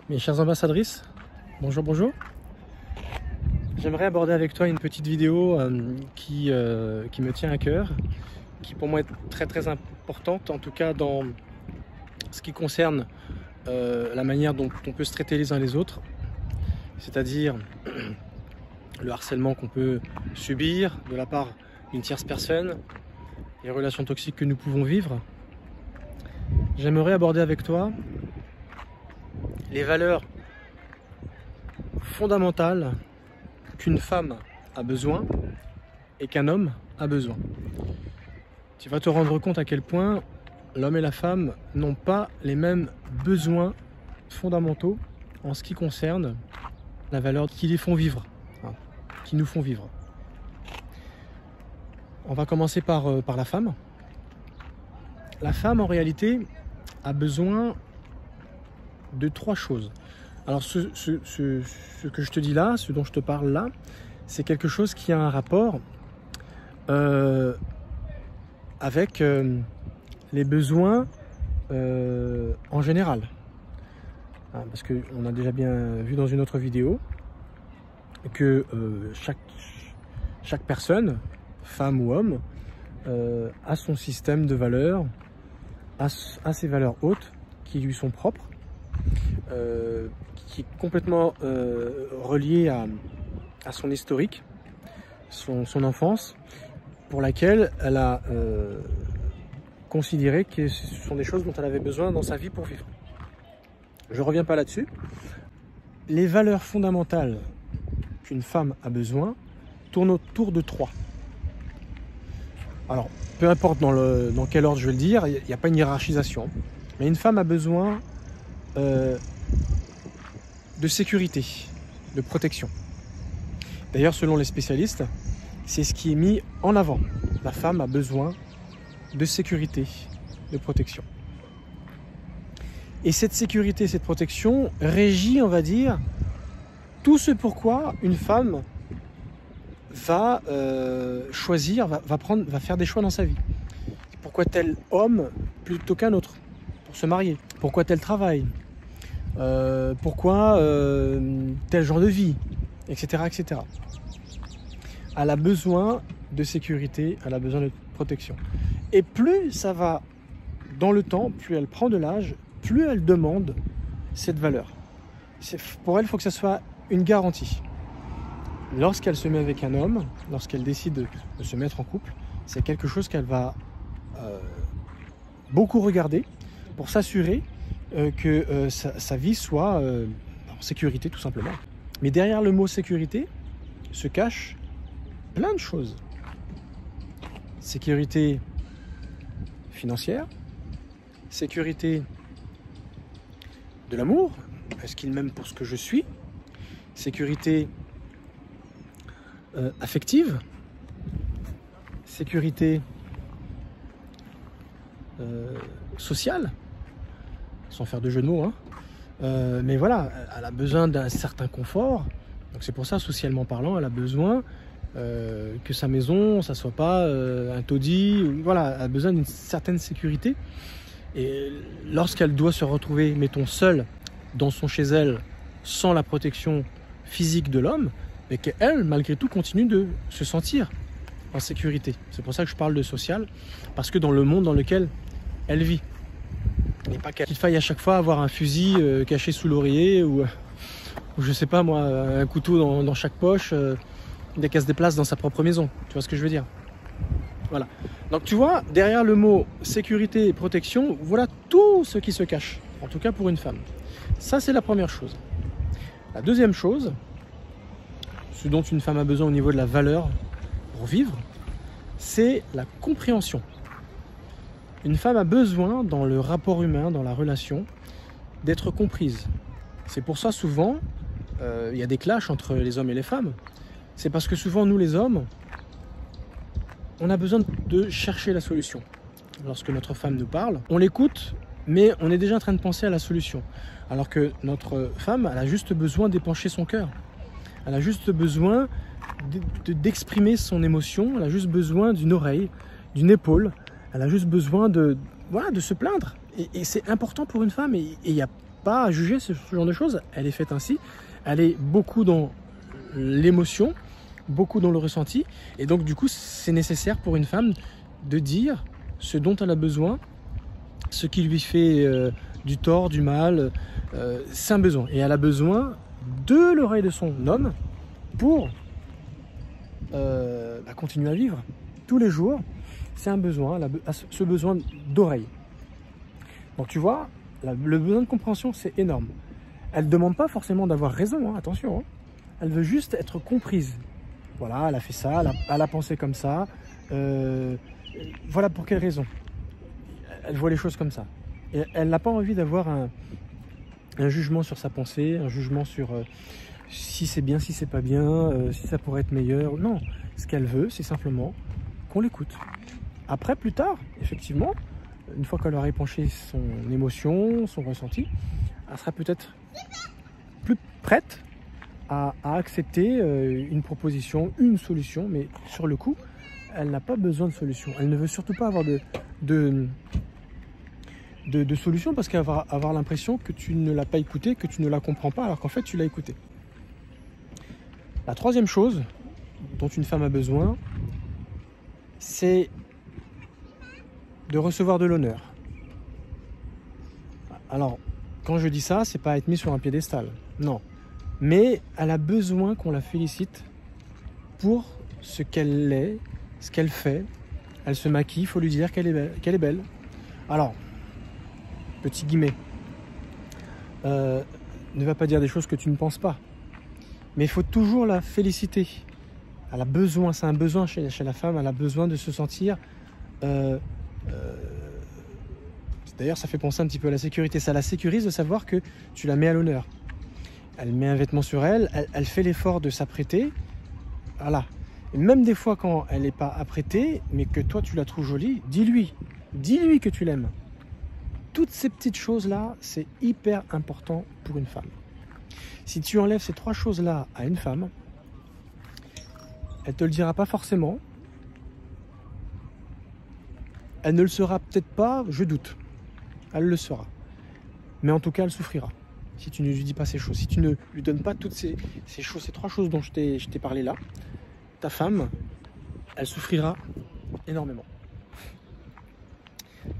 Mes chères ambassadrices, bonjour, bonjour. J'aimerais aborder avec toi une petite vidéo qui me tient à cœur, qui pour moi est très importante, en tout cas dans ce qui concerne la manière dont on peut se traiter les uns les autres, c'est-à-dire le harcèlement qu'on peut subir de la part d'une tierce personne, les relations toxiques que nous pouvons vivre. J'aimerais aborder avec toi les valeurs fondamentales qu'une femme a besoin et qu'un homme a besoin. Tu vas te rendre compte à quel point l'homme et la femme n'ont pas les mêmes besoins fondamentaux en ce qui concerne la valeur qui les font vivre, qui nous font vivre. On va commencer par la femme. La femme, en réalité, a besoin de trois choses. Alors, ce que je te dis là, ce dont je te parle là, c'est quelque chose qui a un rapport avec les besoins en général. Parce qu'on a déjà bien vu dans une autre vidéo que chaque personne, femme ou homme, a son système de valeurs, a ses valeurs hautes qui lui sont propres, qui est complètement relié à son historique, son enfance, pour laquelle elle a considéré que ce sont des choses dont elle avait besoin dans sa vie pour vivre. Je ne reviens pas là-dessus. Les valeurs fondamentales qu'une femme a besoin tournent autour de trois. Alors, peu importe dans quel ordre je vais le dire, il n'y a pas une hiérarchisation. Mais une femme a besoin de sécurité, de protection. D'ailleurs, selon les spécialistes, c'est ce qui est mis en avant. La femme a besoin de sécurité, de protection. Et cette sécurité, cette protection régit, on va dire, tout ce pourquoi une femme va choisir, va faire des choix dans sa vie. Pourquoi tel homme plutôt qu'un autre pour se marier? Pourquoi tel travail? Pourquoi tel genre de vie, etc., etc. Elle a besoin de sécurité, elle a besoin de protection. Et plus ça va dans le temps, plus elle prend de l'âge, plus elle demande cette valeur. Pour elle, il faut que ça soit une garantie. Lorsqu'elle se met avec un homme, lorsqu'elle décide de se mettre en couple, c'est quelque chose qu'elle va beaucoup regarder pour s'assurer que sa vie soit en sécurité, tout simplement. Mais derrière le mot sécurité se cache plein de choses. Sécurité financière, sécurité de l'amour, est-ce qu'il m'aime pour ce que je suis, sécurité affective, sécurité sociale, sans faire de jeu de mots, hein. Mais voilà, elle a besoin d'un certain confort, donc c'est pour ça, socialement parlant, elle a besoin que sa maison, ça soit pas un taudis, voilà, elle a besoin d'une certaine sécurité. Et lorsqu'elle doit se retrouver, mettons, seule dans son chez elle, sans la protection physique de l'homme, mais qu'elle, malgré tout, continue de se sentir en sécurité. C'est pour ça que je parle de social, parce que dans le monde dans lequel elle vit, et pas qu'il faille à chaque fois avoir un fusil caché sous l'oreiller, ou je sais pas moi, un couteau dans chaque poche, dès qu'elle se déplace dans sa propre maison. Tu vois ce que je veux dire? Voilà. Donc tu vois, derrière le mot sécurité et protection, voilà tout ce qui se cache, en tout cas pour une femme. Ça, c'est la première chose. La deuxième chose, ce dont une femme a besoin au niveau de la valeur pour vivre, c'est la compréhension. Une femme a besoin, dans le rapport humain, dans la relation, d'être comprise. C'est pour ça, souvent, il y a des clashs entre les hommes et les femmes. C'est parce que souvent, nous les hommes, on a besoin de chercher la solution. Lorsque notre femme nous parle, on l'écoute, mais on est déjà en train de penser à la solution. Alors que notre femme, elle a juste besoin d'épancher son cœur. Elle a juste besoin d'exprimer son émotion, elle a juste besoin d'une oreille, d'une épaule, elle a juste besoin de se plaindre. Et c'est important pour une femme, et il y a pas à juger ce genre de choses. Elle est faite ainsi. Elle est beaucoup dans l'émotion, beaucoup dans le ressenti. Et donc, du coup, c'est nécessaire pour une femme de dire ce dont elle a besoin, ce qui lui fait du tort, du mal. C'est un besoin. Et elle a besoin de l'oreille de son homme pour continuer à vivre. Tous les jours, c'est un besoin, ce besoin d'oreille. Donc tu vois, le besoin de compréhension, c'est énorme. Elle ne demande pas forcément d'avoir raison, hein, attention. Hein. Elle veut juste être comprise. Voilà, elle a fait ça, elle a pensé comme ça. Voilà pour quelle raison. Elle voit les choses comme ça. Et elle n'a pas envie d'avoir un jugement sur sa pensée, un jugement sur si c'est bien, si c'est pas bien, si ça pourrait être meilleur. Non, ce qu'elle veut, c'est simplement qu'on l'écoute. Après, plus tard, effectivement, une fois qu'elle aura épanché son émotion, son ressenti, elle sera peut-être plus prête à accepter une proposition, une solution, mais sur le coup, elle n'a pas besoin de solution. Elle ne veut surtout pas avoir de solution parce qu'elle va avoir l'impression que tu ne l'as pas écouté, que tu ne la comprends pas, alors qu'en fait, tu l'as écouté. La troisième chose dont une femme a besoin, c'est de recevoir de l'honneur. Alors, quand je dis ça, c'est pas être mis sur un piédestal, non. Mais elle a besoin qu'on la félicite pour ce qu'elle est, ce qu'elle fait. Elle se maquille, il faut lui dire qu'elle est belle. Alors, petit guillemet, ne va pas dire des choses que tu ne penses pas. Mais il faut toujours la féliciter. Elle a besoin, c'est un besoin chez la femme, elle a besoin de se sentir... D'ailleurs, ça fait penser un petit peu à la sécurité. Ça la sécurise de savoir que tu la mets à l'honneur. Elle met un vêtement sur elle, elle fait l'effort de s'apprêter. Voilà. Et même des fois, quand elle n'est pas apprêtée, mais que toi, tu la trouves jolie, dis-lui que tu l'aimes. Toutes ces petites choses-là, c'est hyper important pour une femme. Si tu enlèves ces trois choses-là à une femme, elle ne te le dira pas forcément. Elle ne le sera peut-être pas, je doute. Elle le sera. Mais en tout cas, elle souffrira. Si tu ne lui dis pas ces choses, si tu ne lui donnes pas toutes ces choses, ces trois choses dont je t'ai parlé là, ta femme, elle souffrira énormément.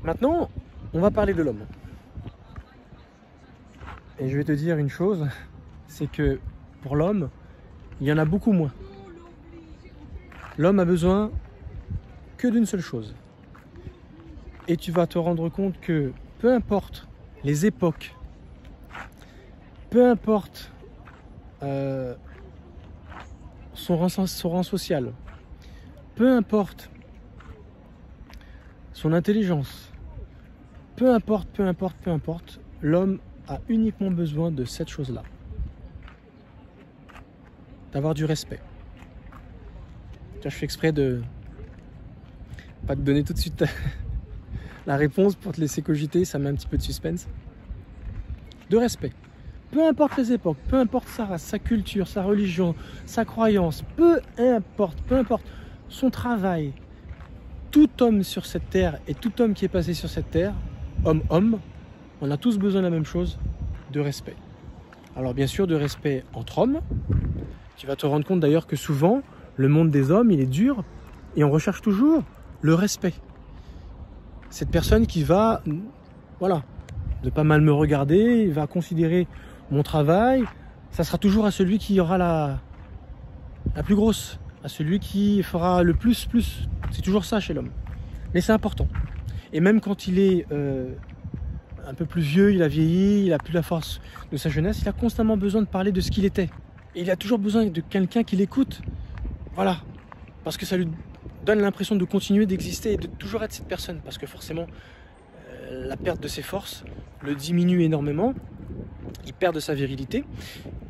Maintenant, on va parler de l'homme. Et je vais te dire une chose, c'est que pour l'homme, il y en a beaucoup moins. L'homme a besoin que d'une seule chose. Et tu vas te rendre compte que peu importe les époques, peu importe son rang social, peu importe son intelligence, peu importe, l'homme a uniquement besoin de cette chose-là. D'avoir du respect. Je fais exprès de pas te donner tout de suite la réponse pour te laisser cogiter, ça met un petit peu de suspense. De respect. Peu importe les époques, peu importe sa race, sa culture, sa religion, sa croyance, peu importe son travail, tout homme sur cette terre et tout homme qui est passé sur cette terre, homme, on a tous besoin de la même chose, de respect. Alors bien sûr, de respect entre hommes. Tu vas te rendre compte d'ailleurs que souvent, le monde des hommes, il est dur et on recherche toujours le respect. Cette personne qui va, voilà, ne pas mal me regarder, il va considérer mon travail, ça sera toujours à celui qui aura la plus grosse, à celui qui fera le plus. C'est toujours ça chez l'homme. Mais c'est important. Et même quand il est un peu plus vieux, il a vieilli, il n'a plus la force de sa jeunesse, il a constamment besoin de parler de ce qu'il était. Et il a toujours besoin de quelqu'un qui l'écoute. Voilà. Parce que ça lui donne l'impression de continuer d'exister et de toujours être cette personne. Parce que forcément, la perte de ses forces le diminue énormément. Il perd de sa virilité.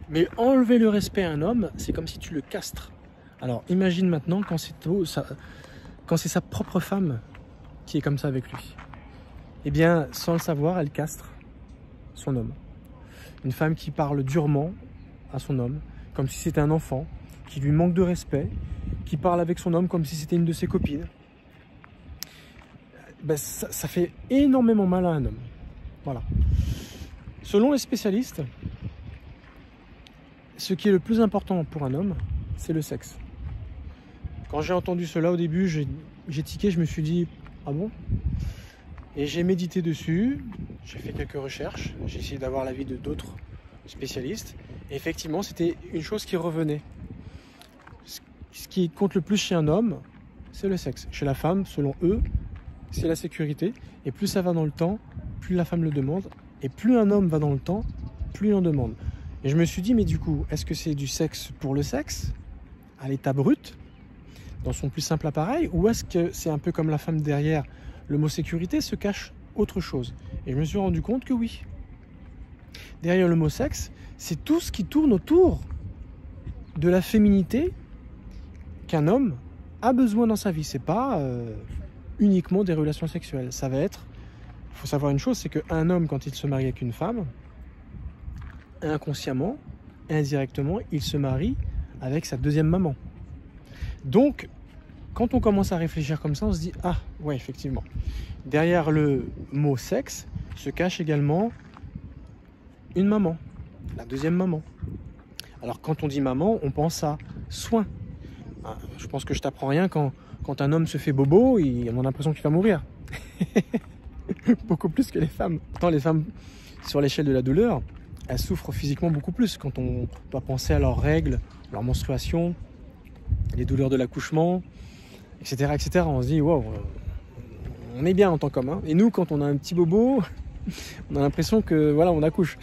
Mais enlever le respect à un homme, c'est comme si tu le castres. Alors imagine maintenant quand c'est sa propre femme qui est comme ça avec lui. Eh bien, sans le savoir, elle castre son homme. Une femme qui parle durement à son homme, comme si c'était un enfant, qui lui manque de respect, qui parle avec son homme comme si c'était une de ses copines. Ben, ça fait énormément mal à un homme. Voilà. Selon les spécialistes, ce qui est le plus important pour un homme, c'est le sexe. Quand j'ai entendu cela au début, j'ai tiqué, je me suis dit « Ah bon ?» Et j'ai médité dessus, j'ai fait quelques recherches, j'ai essayé d'avoir l'avis de d'autres spécialistes. Et effectivement, c'était une chose qui revenait. Ce qui compte le plus chez un homme, c'est le sexe. Chez la femme, selon eux, c'est la sécurité. Et plus ça va dans le temps, plus la femme le demande. Et plus un homme va dans le temps, plus il en demande. Et je me suis dit, mais du coup, est-ce que c'est du sexe pour le sexe, à l'état brut, dans son plus simple appareil, ou est-ce que c'est un peu comme la femme derrière le mot sécurité se cache autre chose? Et je me suis rendu compte que oui. Derrière le mot sexe, c'est tout ce qui tourne autour de la féminité qu'un homme a besoin dans sa vie. C'est pas uniquement des relations sexuelles. Ça va être, il faut savoir une chose, c'est qu'un homme, quand il se marie avec une femme, inconsciemment, indirectement, il se marie avec sa deuxième maman. Donc, quand on commence à réfléchir comme ça, on se dit « Ah, ouais, effectivement. » Derrière le mot sexe se cache également une maman, la deuxième maman. Alors, quand on dit maman, on pense à soin. Je pense que je t'apprends rien quand un homme se fait bobo, on a l'impression qu'il va mourir. Beaucoup plus que les femmes. Pourtant, les femmes, sur l'échelle de la douleur, elles souffrent physiquement beaucoup plus quand on doit penser à leurs règles, leur menstruation, les douleurs de l'accouchement, etc., etc. On se dit, wow, on est bien en tant qu'homme. Hein. Et nous, quand on a un petit bobo, on a l'impression que voilà, on accouche.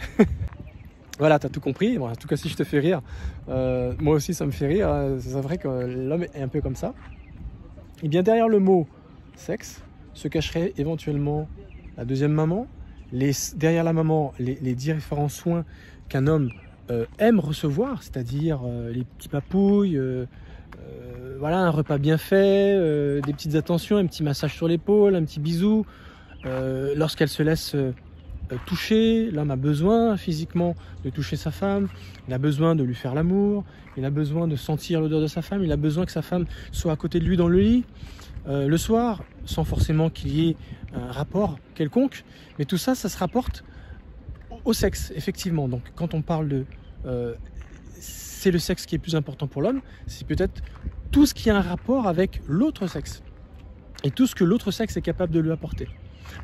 Voilà, t'as tout compris. Bon, en tout cas, si je te fais rire, moi aussi, ça me fait rire. C'est vrai que l'homme est un peu comme ça. Et bien derrière le mot sexe se cacherait éventuellement la deuxième maman. Derrière la maman, les différents soins qu'un homme aime recevoir, c'est-à-dire les petits papouilles, voilà, un repas bien fait, des petites attentions, un petit massage sur l'épaule, un petit bisou. Lorsqu'elle se laisse toucher, l'homme a besoin physiquement de toucher sa femme, il a besoin de lui faire l'amour, il a besoin de sentir l'odeur de sa femme, il a besoin que sa femme soit à côté de lui dans le lit le soir, sans forcément qu'il y ait un rapport quelconque, mais tout ça, ça se rapporte au sexe, effectivement. Donc quand on parle de c'est le sexe qui est plus important pour l'homme, c'est peut-être tout ce qui a un rapport avec l'autre sexe et tout ce que l'autre sexe est capable de lui apporter.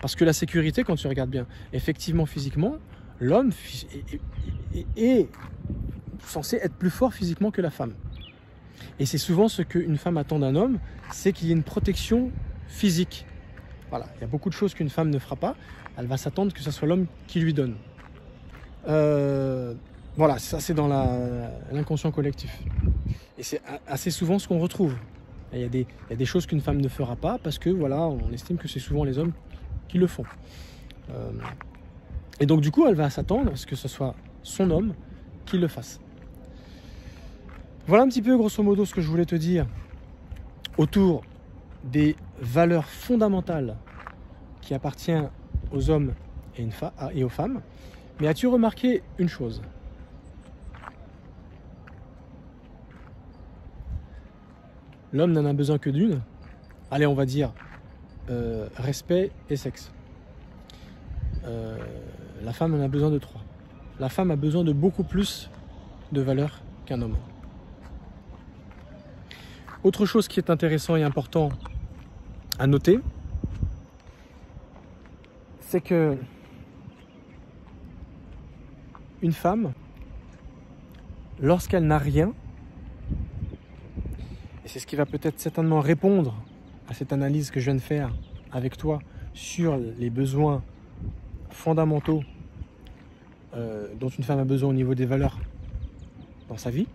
Parce que la sécurité, quand tu regardes bien, effectivement, physiquement, l'homme est censé être plus fort physiquement que la femme. Et c'est souvent ce qu'une femme attend d'un homme, c'est qu'il y ait une protection physique. Voilà, il y a beaucoup de choses qu'une femme ne fera pas, elle va s'attendre que ce soit l'homme qui lui donne. Voilà, ça c'est dans l'inconscient collectif. Et c'est assez souvent ce qu'on retrouve. Il y a des choses qu'une femme ne fera pas parce que voilà, on estime que c'est souvent les hommes qui le font. Et donc du coup, elle va s'attendre à ce que ce soit son homme qui le fasse. Voilà un petit peu grosso modo ce que je voulais te dire autour des valeurs fondamentales qui appartiennent aux hommes et aux femmes. Mais as-tu remarqué une chose ? L'homme n'en a besoin que d'une. Allez, on va dire respect et sexe. La femme en a besoin de 3. La femme a besoin de beaucoup plus de valeur qu'un homme. Autre chose qui est intéressant et important à noter, c'est que une femme, lorsqu'elle n'a rien, et c'est ce qui va peut-être certainement répondre à cette analyse que je viens de faire avec toi sur les besoins fondamentaux dont une femme a besoin au niveau des valeurs dans sa vie,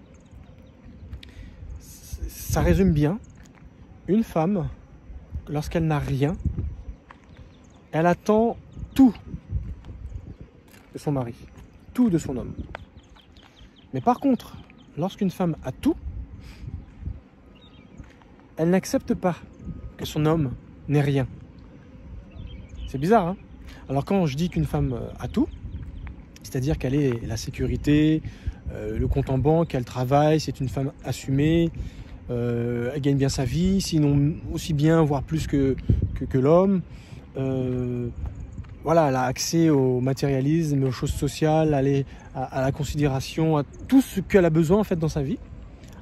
ça résume bien. Une femme, lorsqu'elle n'a rien, elle attend tout de son mari, tout de son homme. Mais par contre, lorsqu'une femme a tout, elle n'accepte pas que son homme n'ait rien. C'est bizarre, hein? Alors quand je dis qu'une femme a tout, c'est-à-dire qu'elle est la sécurité, le compte en banque, elle travaille, c'est une femme assumée, elle gagne bien sa vie, sinon aussi bien, voire plus que l'homme. voilà, elle a accès au matérialisme, aux choses sociales, à la considération, à tout ce qu'elle a besoin en fait dans sa vie,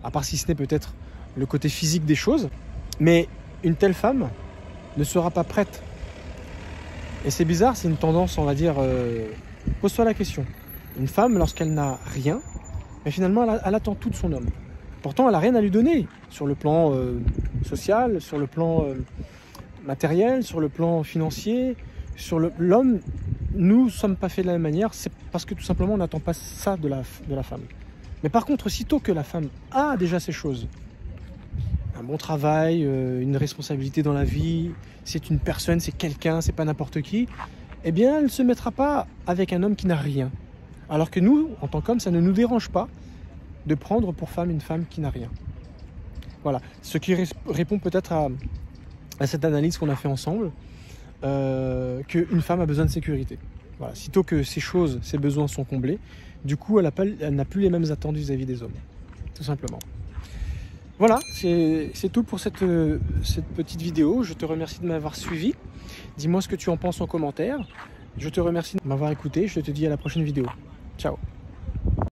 à part si ce n'est peut-être le côté physique des choses. Mais une telle femme ne sera pas prête. Et c'est bizarre, c'est une tendance, on va dire, pose-toi la question. Une femme, lorsqu'elle n'a rien, mais finalement, elle attend tout de son homme. Pourtant, elle n'a rien à lui donner sur le plan social, sur le plan matériel, sur le plan financier. Sur l'homme, nous ne sommes pas faits de la même manière, c'est parce que tout simplement, on n'attend pas ça de la femme. Mais par contre, sitôt que la femme a déjà ces choses, un bon travail, une responsabilité dans la vie, c'est une personne, c'est quelqu'un, c'est pas n'importe qui, eh bien, elle ne se mettra pas avec un homme qui n'a rien. Alors que nous, en tant qu'hommes, ça ne nous dérange pas de prendre pour femme une femme qui n'a rien. Voilà, ce qui répond peut-être à cette analyse qu'on a fait ensemble, qu'une femme a besoin de sécurité. Voilà, sitôt que ces choses, ces besoins sont comblés, du coup, elle n'a plus les mêmes attentes vis-à-vis des hommes, tout simplement. Voilà, c'est tout pour cette petite vidéo. Je te remercie de m'avoir suivi. Dis-moi ce que tu en penses en commentaire. Je te remercie de m'avoir écouté. Je te dis à la prochaine vidéo. Ciao.